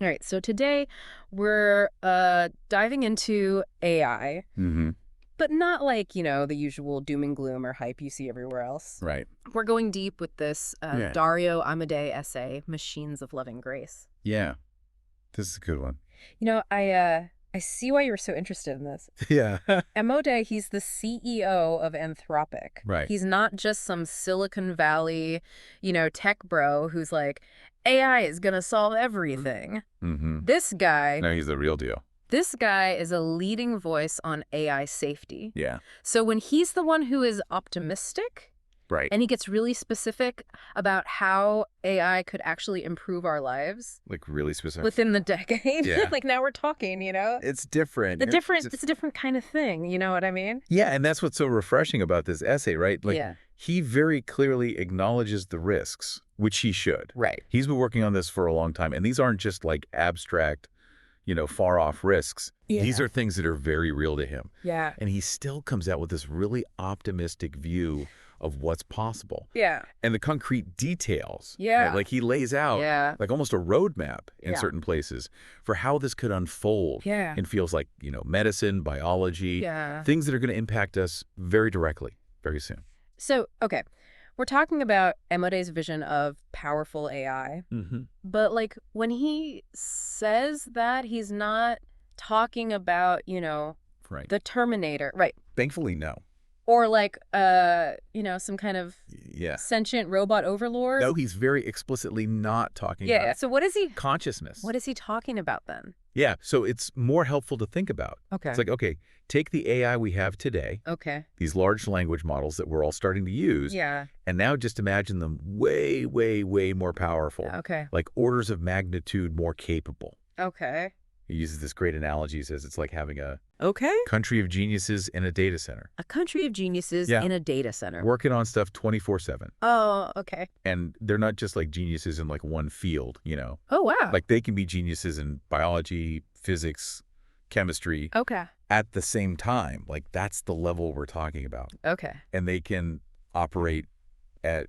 All right, so today we're diving into AI, but not like, the usual doom and gloom or hype you see everywhere else. Right. We're going deep with this Yeah. Dario Amadei essay, Machines of Loving Grace. Yeah. This is a good one. I see why you were so interested in this. Yeah. Amodei, he's the CEO of Anthropic. Right. He's not just some Silicon Valley, tech bro who's like, AI is going to solve everything. This guy... No, he's the real deal. This guy is a leading voice on AI safety. Yeah. So when he's the one who is optimistic, right, and he gets really specific about how AI could actually improve our lives. Like really specific. Within the decade. Yeah. Like now we're talking, It's different. It's a different kind of thing, you know what I mean? Yeah, and that's what's so refreshing about this essay, right? Like, yeah. He very clearly acknowledges the risks, which he should. Right. He's been working on this for a long time, and these aren't just like abstract, far-off risks. Yeah. These are things that are very real to him. Yeah. And he still comes out with this really optimistic view of what's possible. Yeah. And the concrete details. Yeah. Right? Like he lays out like almost a roadmap in certain places for how this could unfold. Yeah. In fields like, medicine, biology, things that are going to impact us very directly, very soon. So, okay, we're talking about Amodei's vision of powerful AI. But like when he says that, he's not talking about, the Terminator. Right. Thankfully, no. Or like, some kind of sentient robot overlord. No, he's very explicitly not talking about So what is he? Consciousness. What is he talking about then? Yeah, so it's more helpful to think about. Okay. It's like, okay, take the AI we have today. Okay. These large language models that we're all starting to use. Yeah. And now just imagine them way, way, way more powerful. Okay. Like orders of magnitude more capable. Okay. He uses this great analogy. He says it's like having a okay country of geniuses in a data center. A country of geniuses in a data center. Working on stuff 24/7. Oh, okay. And they're not just like geniuses in like one field, Oh, wow. Like they can be geniuses in biology, physics, chemistry. Okay. At the same time. Like that's the level we're talking about. Okay. And they can operate at,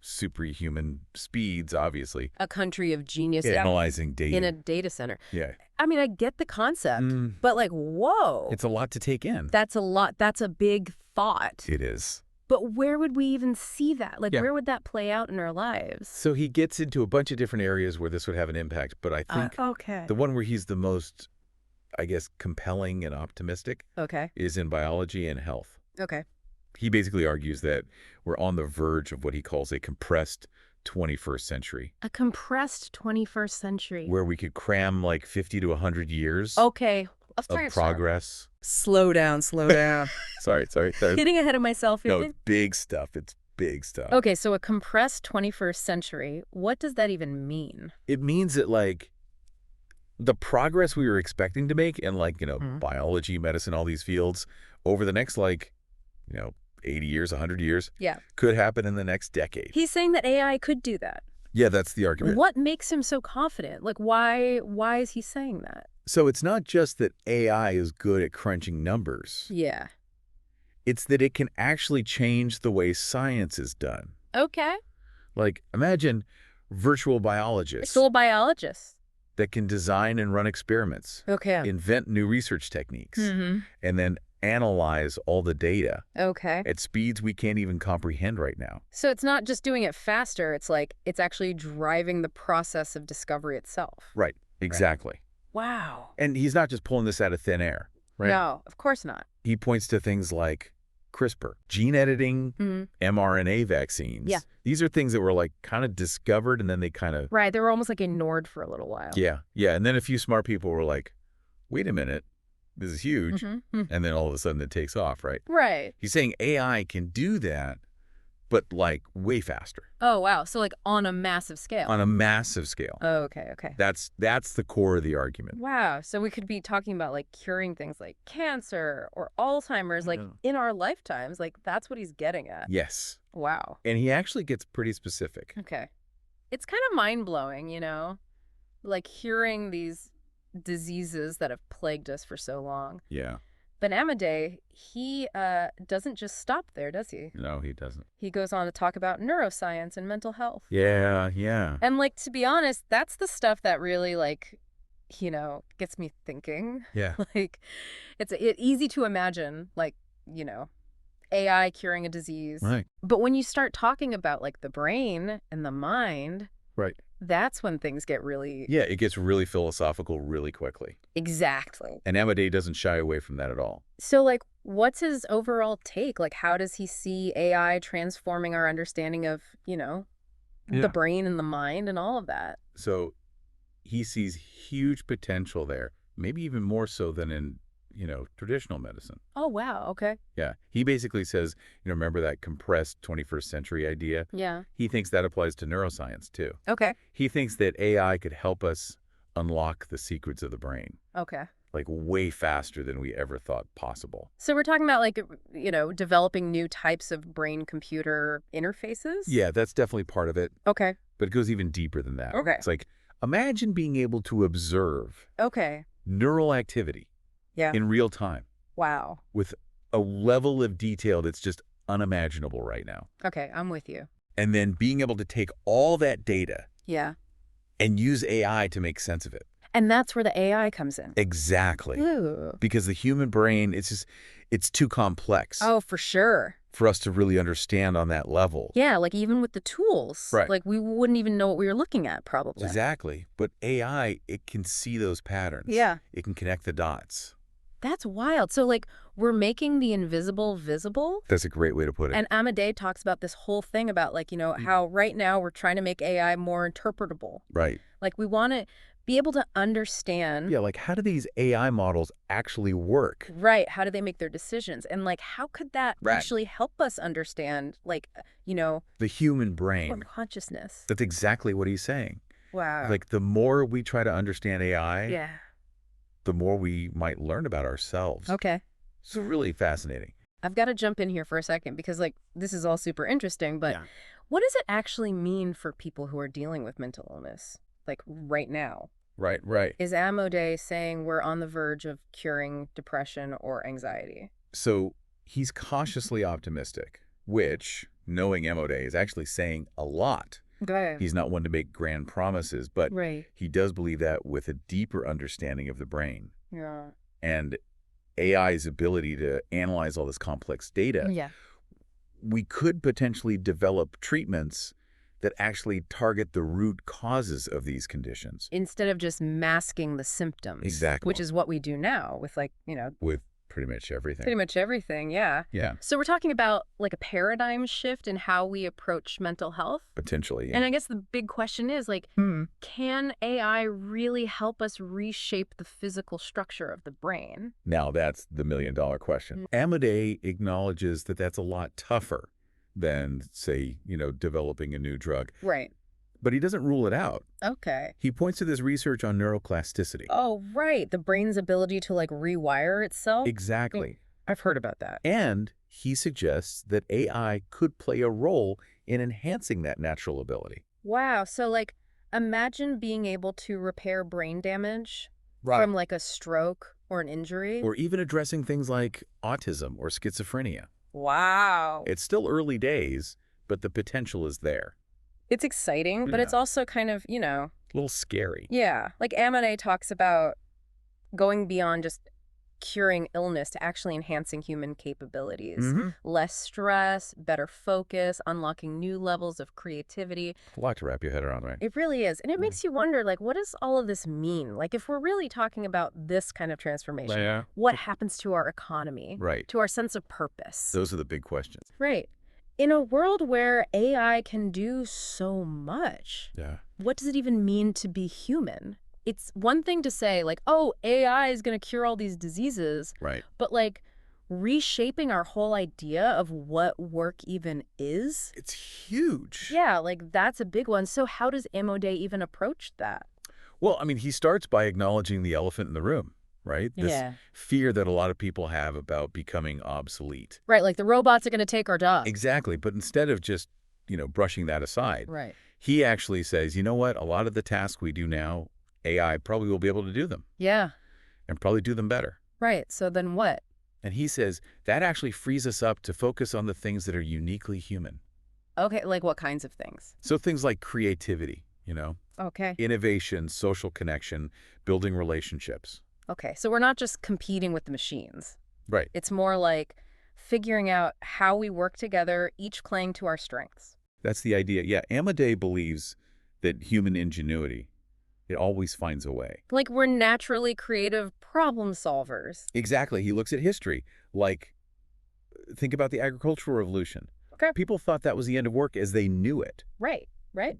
superhuman speeds, obviously. A country of geniuses. Analyzing data. In a data center. Yeah. I mean, I get the concept, but like, whoa. It's a lot to take in. That's a lot. That's a big thought. It is. But where would we even see that? Like, where would that play out in our lives? So he gets into a bunch of different areas where this would have an impact, but I think the one where he's the most, I guess, compelling and optimistic is in biology and health. Okay. He basically argues that we're on the verge of what he calls a compressed 21st century. A compressed 21st century. Where we could cram like 50 to 100 years okay. Let's of progress. Slow down, slow down. Sorry. Getting ahead of myself. No, it's big stuff. It's big stuff. Okay, so a compressed 21st century. What does that even mean? It means that like the progress we were expecting to make in like, biology, medicine, all these fields over the next 80 years, 100 years, could happen in the next decade. He's saying that AI could do that. Yeah, that's the argument. What makes him so confident? Like, why is he saying that? So it's not just that AI is good at crunching numbers. Yeah. It's that it can actually change the way science is done. Okay. Like, imagine virtual biologists. Virtual biologists. That can design and run experiments. Okay. Invent new research techniques. And then analyze all the data at speeds we can't even comprehend right now. So it's not just doing it faster, it's like it's actually driving the process of discovery itself. Right, exactly. Right. Wow. And he's not just pulling this out of thin air, right? No, of course not. He points to things like CRISPR, gene editing, mRNA vaccines. Yeah. These are things that were like kind of discovered and then they kind of... Right, they were almost like ignored for a little while. Yeah, and then a few smart people were like, wait a minute. This is huge. And then all of a sudden it takes off, right? Right. He's saying AI can do that, but like way faster. Oh, wow. So like on a massive scale. On a massive scale. Oh, okay. That's the core of the argument. Wow. So we could be talking about like curing things like cancer or Alzheimer's, like in our lifetimes. Like that's what he's getting at. Yes. Wow. And he actually gets pretty specific. Okay. It's kind of mind-blowing, like curing these diseases that have plagued us for so long. Yeah. But Amadei, he doesn't just stop there, does he? No, he doesn't. He goes on to talk about neuroscience and mental health. Yeah, yeah. And, like, to be honest, that's the stuff that really, like, you know, gets me thinking. Yeah. Like, it's easy to imagine, like, you know, AI curing a disease. Right. But when you start talking about, like, the brain and the mind, right, that's when things get really... Yeah, it gets really philosophical really quickly. Exactly. And Amadei doesn't shy away from that at all. So, like, what's his overall take? Like, how does he see AI transforming our understanding of, you know, the brain and the mind and all of that? So he sees huge potential there, maybe even more so than in, traditional medicine. Oh, wow. Okay. Yeah. He basically says, remember that compressed 21st century idea? Yeah. He thinks that applies to neuroscience, too. Okay. He thinks that AI could help us unlock the secrets of the brain. Okay. Like way faster than we ever thought possible. So we're talking about, like, you know, developing new types of brain-computer interfaces? Yeah, that's definitely part of it. Okay. But it goes even deeper than that. Okay. It's like, imagine being able to observe neural activity in real time. Wow. With a level of detail that's just unimaginable right now. Okay, I'm with you. And then being able to take all that data and use AI to make sense of it. And that's where the AI comes in. Exactly. Ooh. Because the human brain, it's too complex. Oh, for sure. For us to really understand on that level. Yeah, like even with the tools. Right. Like we wouldn't even know what we were looking at, probably. Exactly. But AI, it can see those patterns. Yeah. It can connect the dots. That's wild. So, like, we're making the invisible visible? That's a great way to put it. And Amadei talks about this whole thing about, like, you know, how right now we're trying to make AI more interpretable. Right. Like, we want to be able to understand. Yeah, like, how do these AI models actually work? Right. How do they make their decisions? And, like, how could that actually help us understand, like, you know, the human brain. Or consciousness. That's exactly what he's saying. Wow. Like, the more we try to understand AI, the more we might learn about ourselves. Okay. It's really fascinating. I've got to jump in here for a second because, like, this is all super interesting, but what does it actually mean for people who are dealing with mental illness, like, right now? Right, right. Is Amadei saying we're on the verge of curing depression or anxiety? So he's cautiously optimistic, which, knowing Amadei, is actually saying a lot. Okay. He's not one to make grand promises, but he does believe that with a deeper understanding of the brain and AI's ability to analyze all this complex data, we could potentially develop treatments that actually target the root causes of these conditions. Instead of just masking the symptoms. Exactly. Which is what we do now with, like, you know. With pretty much everything. Pretty much everything, yeah. Yeah. So we're talking about, like, a paradigm shift in how we approach mental health? Potentially, yeah. And I guess the big question is, like, can AI really help us reshape the physical structure of the brain? Now that's the million-dollar question. Amadei acknowledges that that's a lot tougher than, say, developing a new drug. Right. But he doesn't rule it out. Okay. He points to this research on neuroplasticity. Oh, right. The brain's ability to, like, rewire itself? Exactly. I've heard about that. And he suggests that AI could play a role in enhancing that natural ability. Wow. So, like, imagine being able to repair brain damage from, like, a stroke or an injury. Or even addressing things like autism or schizophrenia. Wow. It's still early days, but the potential is there. It's exciting, but it's also kind of, you know. A little scary. Yeah. Like Amadei talks about going beyond just curing illness to actually enhancing human capabilities. Less stress, better focus, unlocking new levels of creativity. A lot to wrap your head around, right? It really is. And it makes you wonder, like, what does all of this mean? Like, if we're really talking about this kind of transformation, what happens to our economy? Right. To our sense of purpose? Those are the big questions. Right. In a world where AI can do so much, what does it even mean to be human? It's one thing to say, like, oh, AI is going to cure all these diseases. Right. But, like, reshaping our whole idea of what work even is. It's huge. Yeah, like, that's a big one. So how does Amadei even approach that? Well, I mean, he starts by acknowledging the elephant in the room. Right? This fear that a lot of people have about becoming obsolete. Right, like the robots are going to take our jobs. Exactly. But instead of just, brushing that aside, he actually says, you know what? A lot of the tasks we do now, AI probably will be able to do them. Yeah. And probably do them better. Right. So then what? And he says that actually frees us up to focus on the things that are uniquely human. Okay, like what kinds of things? So things like creativity, Okay. innovation, social connection, building relationships. Okay, so we're not just competing with the machines. Right. It's more like figuring out how we work together, each playing to our strengths. That's the idea. Yeah, Amadei believes that human ingenuity, it always finds a way. Like we're naturally creative problem solvers. Exactly. He looks at history. Like, think about the agricultural revolution. Okay. People thought that was the end of work as they knew it. Right.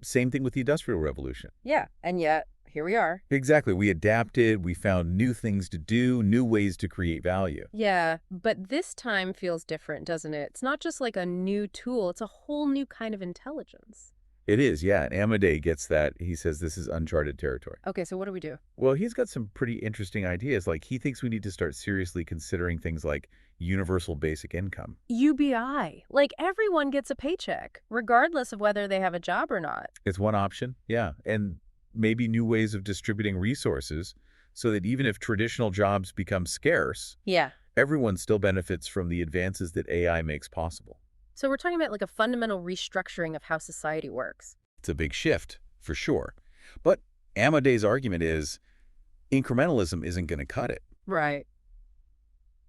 Same thing with the Industrial Revolution. Yeah, and yet, here we are. Exactly. We adapted, we found new things to do, new ways to create value. Yeah, but this time feels different, doesn't it? It's not just like a new tool, it's a whole new kind of intelligence. It is, yeah. And Amadei gets that. He says this is uncharted territory. Okay, so what do we do? Well, he's got some pretty interesting ideas. Like, he thinks we need to start seriously considering things like universal basic income. UBI. Like everyone gets a paycheck, regardless of whether they have a job or not. It's one option, yeah. And maybe new ways of distributing resources so that even if traditional jobs become scarce, yeah, everyone still benefits from the advances that AI makes possible. So we're talking about like a fundamental restructuring of how society works. It's a big shift, for sure. But Amadei's argument is incrementalism isn't going to cut it. Right.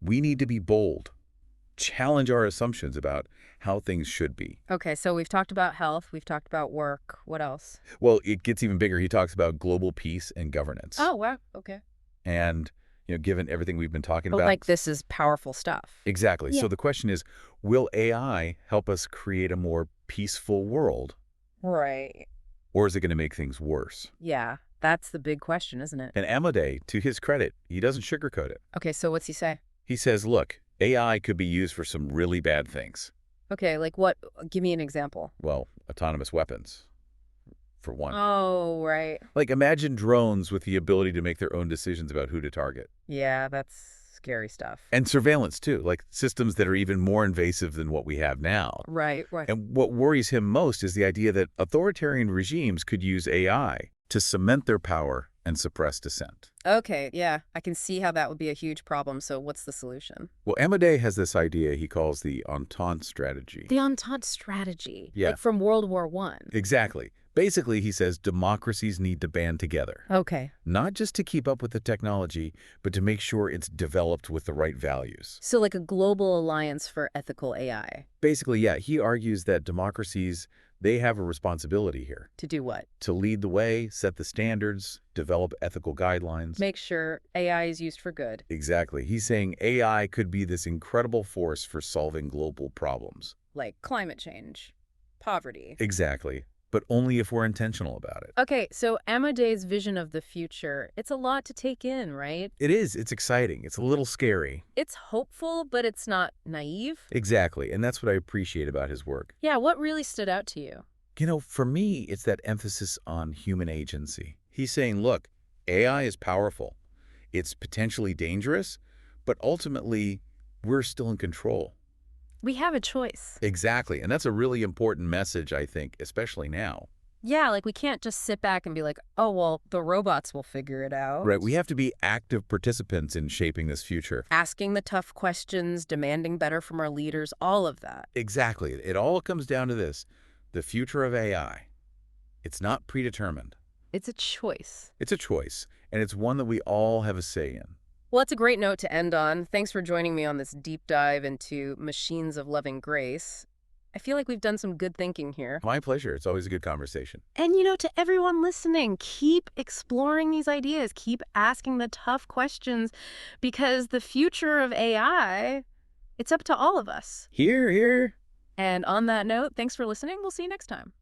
We need to be bold, challenge our assumptions about how things should be. Okay, so we've talked about health, we've talked about work. What else? Well, it gets even bigger. He talks about global peace and governance. Oh, wow. Okay. And, given everything we've been talking But about. like this is powerful stuff. Exactly. Yeah. So the question is, will AI help us create a more peaceful world? Right. Or is it going to make things worse? Yeah, that's the big question, isn't it? And Amadei, to his credit, he doesn't sugarcoat it. Okay, so what's he say? He says, look, AI could be used for some really bad things. Okay, like what? Give me an example. Well, autonomous weapons, for one. Oh, right. Like, imagine drones with the ability to make their own decisions about who to target. Yeah, that's scary stuff. And surveillance, too, like systems that are even more invasive than what we have now. Right. And what worries him most is the idea that authoritarian regimes could use AI to cement their power and suppress dissent. Okay, yeah, I can see how that would be a huge problem. So what's the solution? Well, Amadei has this idea he calls the Entente strategy. The Entente strategy? Yeah. Like from World War I? Exactly. Basically, he says democracies need to band together. Okay. Not just to keep up with the technology, but to make sure it's developed with the right values. So like a global alliance for ethical AI. Basically, yeah, he argues that democracies, they have a responsibility here. To do what? To lead the way, set the standards, develop ethical guidelines. Make sure AI is used for good. Exactly. He's saying AI could be this incredible force for solving global problems. Like climate change, poverty. Exactly. But only if we're intentional about it. Okay, so Amadei's vision of the future, it's a lot to take in, right? It is. It's exciting. It's a little scary. It's hopeful, but it's not naive. Exactly. And that's what I appreciate about his work. Yeah, what really stood out to you? For me, it's that emphasis on human agency. He's saying, look, AI is powerful. It's potentially dangerous, but ultimately, we're still in control. We have a choice. Exactly. And that's a really important message, I think, especially now. Yeah, like we can't just sit back and be like, oh, well, the robots will figure it out. Right. We have to be active participants in shaping this future. Asking the tough questions, demanding better from our leaders, all of that. Exactly. It all comes down to this. The future of AI. It's not predetermined. It's a choice. It's a choice, and it's one that we all have a say in. Well, that's a great note to end on. Thanks for joining me on this deep dive into machines of loving grace. I feel like we've done some good thinking here. My pleasure. It's always a good conversation. And, to everyone listening, keep exploring these ideas. Keep asking the tough questions because the future of AI, it's up to all of us. Here. And on that note, thanks for listening. We'll see you next time.